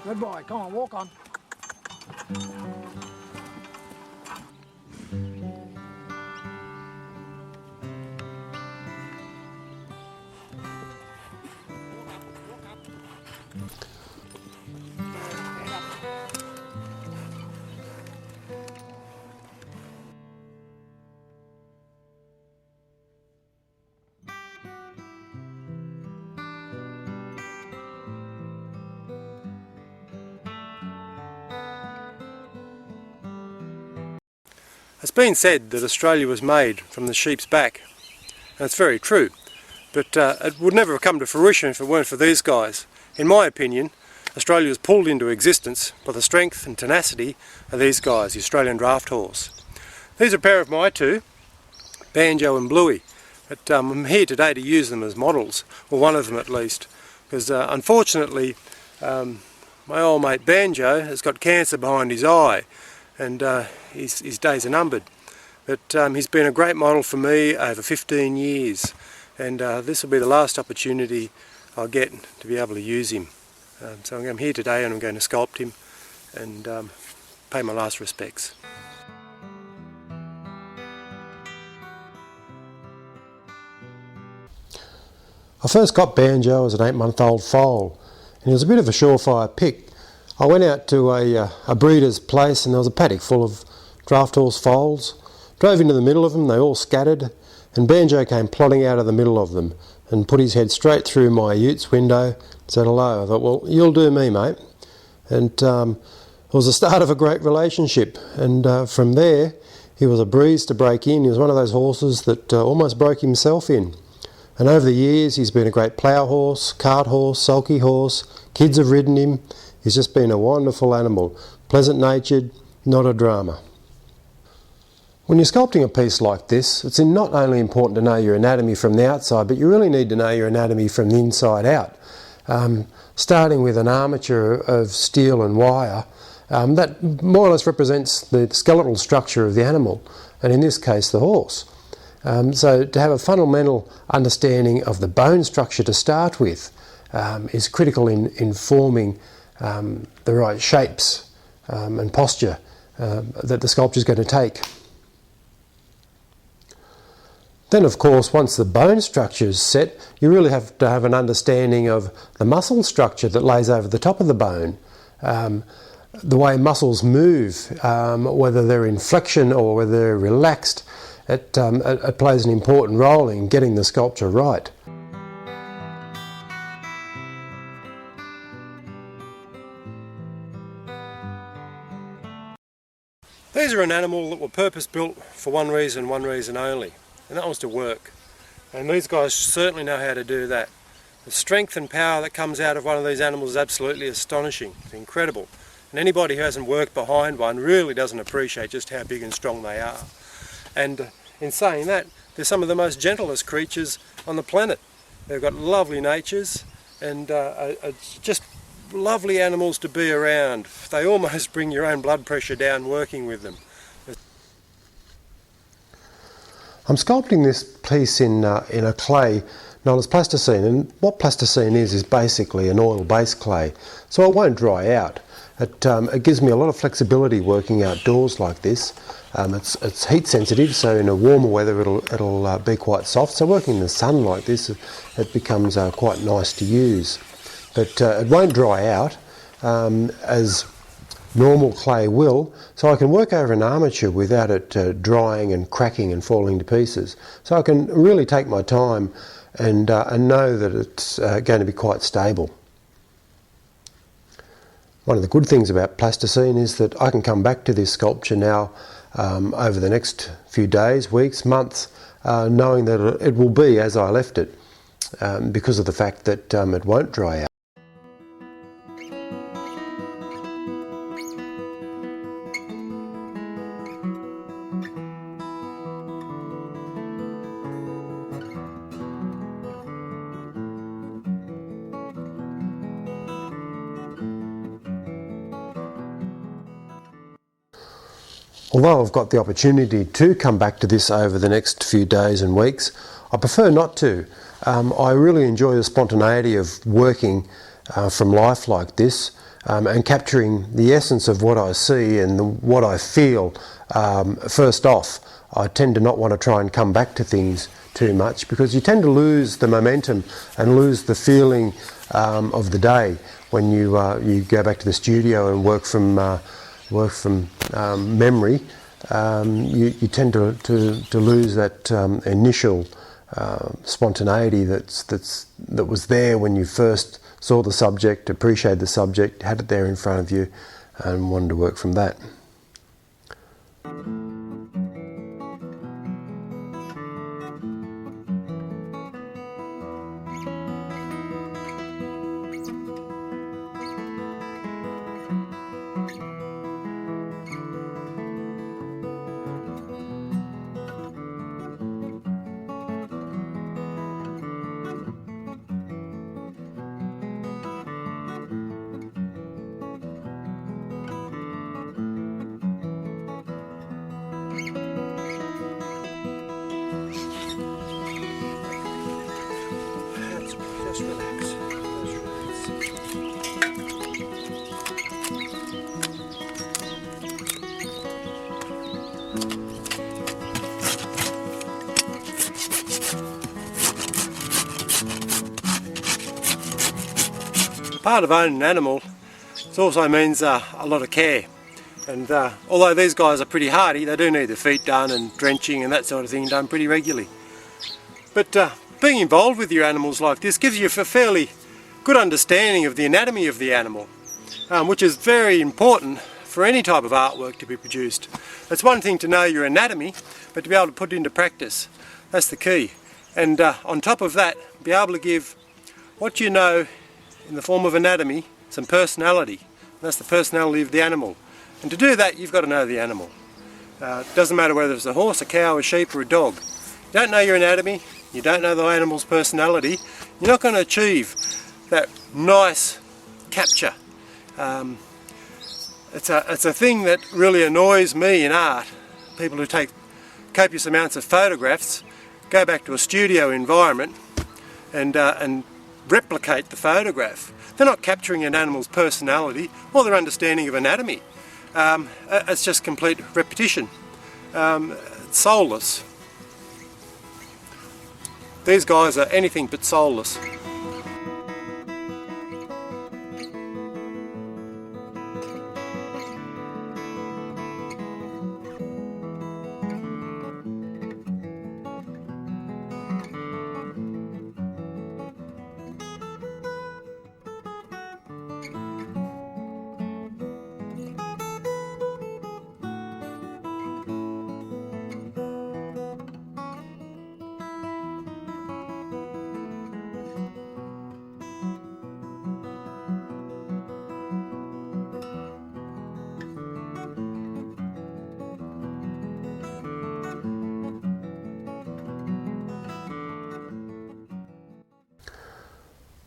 Good boy, come on, walk on. It's been said that Australia was made from the sheep's back, and it's very true, but it would never have come to fruition if it weren't for these guys. In my opinion, Australia was pulled into existence by the strength and tenacity of these guys, the Australian Draught Horse. These are a pair of my two, Banjo and Bluey, but I'm here today to use them as models, or one of them at least, because unfortunately my old mate Banjo has got cancer behind his eye, and his days are numbered. But he's been a great model for me over 15 years, and this will be the last opportunity I'll get to be able to use him. So I'm here today and I'm going to sculpt him and pay my last respects. I first got Banjo as an 8-month-old foal, and he was a bit of a surefire pick. I went out to a breeder's place and there was a paddock full of draught horse foals. Drove into the middle of them, they all scattered, and Banjo came plodding out of the middle of them and put his head straight through my ute's window, said hello. I thought, well, you'll do me, mate. And it was the start of a great relationship, and from there he was a breeze to break in. He was one of those horses that almost broke himself in. And over the years he's been a great plough horse, cart horse, sulky horse. Kids have ridden him. He's just been a wonderful animal, pleasant-natured, not a drama. When you're sculpting a piece like this, it's not only important to know your anatomy from the outside, but you really need to know your anatomy from the inside out. Starting with an armature of steel and wire, that more or less represents the skeletal structure of the animal, and in this case the horse. So to have a fundamental understanding of the bone structure to start with is critical in forming the right shapes and posture that the sculpture is going to take. Then of course, once the bone structure is set, you really have to have an understanding of the muscle structure that lays over the top of the bone. The way muscles move, whether they're in flexion or whether they're relaxed, it plays an important role in getting the sculpture right. These are an animal that were purpose-built for one reason only, and that was to work. And these guys certainly know how to do that. The strength and power that comes out of one of these animals is absolutely astonishing. It's incredible. And anybody who hasn't worked behind one really doesn't appreciate just how big and strong they are. And in saying that, they're some of the most gentlest creatures on the planet. They've got lovely natures and just lovely animals to be around. They almost bring your own blood pressure down working with them. I'm sculpting this piece in a clay known as plasticine, and what plasticine is basically an oil-based clay, so it won't dry out. It gives me a lot of flexibility working outdoors like this. It's heat sensitive, so in a warmer weather it'll be quite soft, so working in the sun like this it becomes quite nice to use. But it won't dry out as normal clay will, so I can work over an armature without it drying and cracking and falling to pieces. So I can really take my time and know that it's going to be quite stable. One of the good things about plasticine is that I can come back to this sculpture now over the next few days, weeks, months, knowing that it will be as I left it because of the fact that it won't dry out. Although I've got the opportunity to come back to this over the next few days and weeks, I prefer not to. I really enjoy the spontaneity of working from life like this and capturing the essence of what I see and what I feel. First off, I tend to not want to try and come back to things too much because you tend to lose the momentum and lose the feeling of the day when you go back to the studio and work from memory. You tend to lose that initial spontaneity that was there when you first saw the subject, appreciated the subject, had it there in front of you, and wanted to work from that. Just relax. Part of owning an animal, it also means a lot of care. And although these guys are pretty hardy, they do need their feet done and drenching and that sort of thing done pretty regularly. But being involved with your animals like this gives you a fairly good understanding of the anatomy of the animal, which is very important for any type of artwork to be produced. It's one thing to know your anatomy, but to be able to put it into practice, that's the key. And on top of that, be able to give what you know in the form of anatomy some personality. And that's the personality of the animal. And to do that, you've got to know the animal. It doesn't matter whether it's a horse, a cow, a sheep or a dog. You don't know your anatomy, you don't know the animal's personality, you're not going to achieve that nice capture. It's a thing that really annoys me in art. People who take copious amounts of photographs, go back to a studio environment and replicate the photograph. They're not capturing an animal's personality or their understanding of anatomy. It's just complete repetition. It's soulless. These guys are anything but soulless.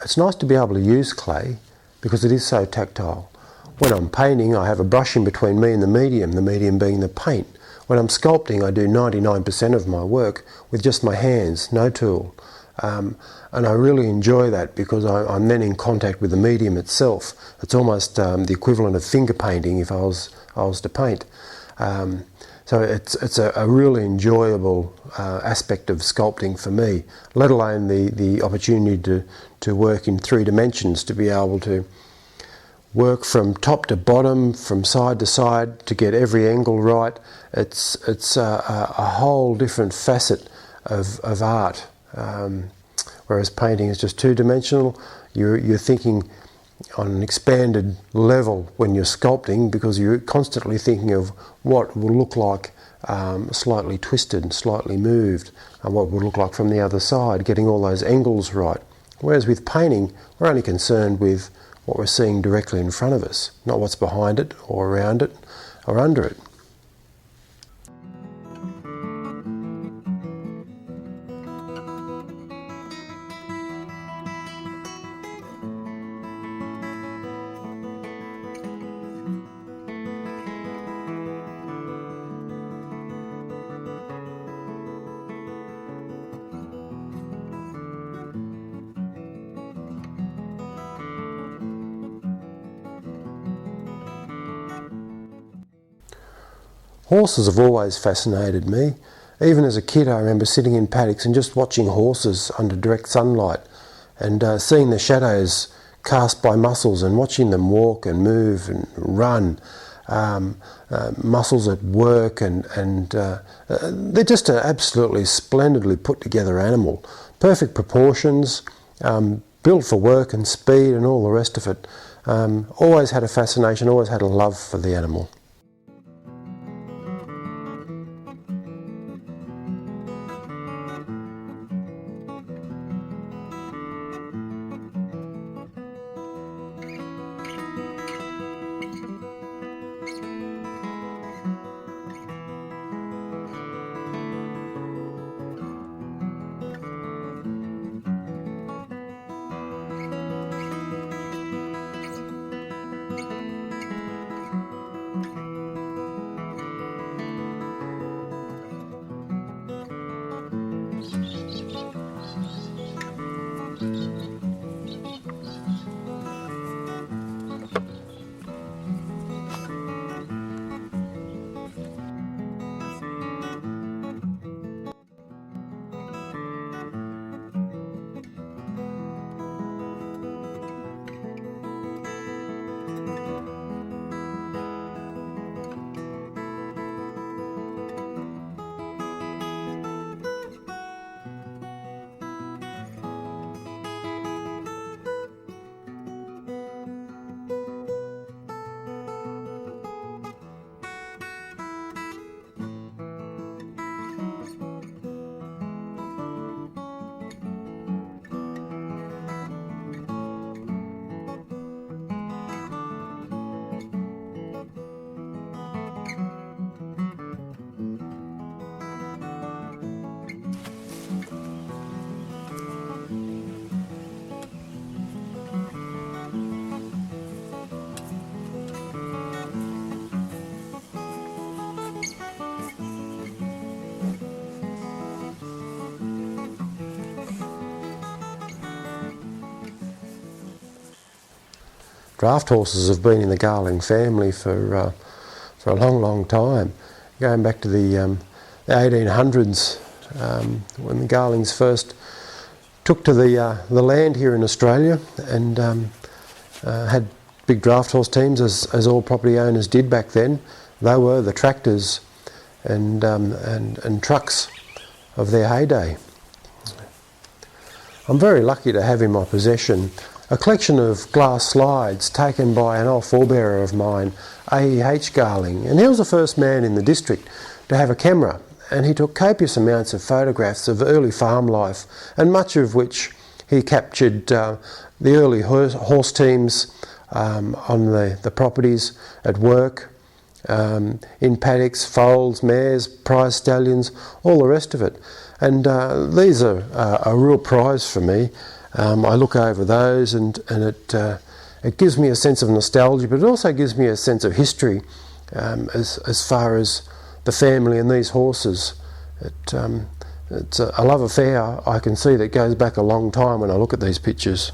It's nice to be able to use clay because it is so tactile. When I'm painting, I have a brush in between me and the medium being the paint. When I'm sculpting, I do 99% of my work with just my hands, no tool. And I really enjoy that because I'm then in contact with the medium itself. It's almost the equivalent of finger painting if I was to paint. So it's a really enjoyable aspect of sculpting for me, let alone the opportunity to work in 3 dimensions, to be able to work from top to bottom, from side to side, to get every angle right. It's a whole different facet of art. Whereas painting is just 2-dimensional, you're thinking on an expanded level when you're sculpting because you're constantly thinking of what will look like slightly twisted, slightly moved, and what will look like from the other side, getting all those angles right. Whereas with painting, we're only concerned with what we're seeing directly in front of us, not what's behind it or around it or under it. Horses have always fascinated me. Even as a kid, I remember sitting in paddocks and just watching horses under direct sunlight and seeing the shadows cast by muscles and watching them walk and move and run. Muscles at work, and they're just an absolutely splendidly put together animal. Perfect proportions, built for work and speed and all the rest of it. Always had a fascination, always had a love for the animal. Draught horses have been in the Garling family for a long, long time, going back to the 1800s, when the Garlings first took to the land here in Australia and had big draught horse teams, as all property owners did back then. They were the tractors and trucks of their heyday. I'm very lucky to have in my possession a collection of glass slides taken by an old forebearer of mine, A.E.H. Garling, and he was the first man in the district to have a camera, and he took copious amounts of photographs of early farm life, and much of which he captured the early horse teams on the properties, at work, in paddocks, foals, mares, prize stallions, all the rest of it. And these are a real prize for me. I look over those and it gives me a sense of nostalgia, but it also gives me a sense of history as far as the family and these horses. It's a love affair I can see that goes back a long time when I look at these pictures.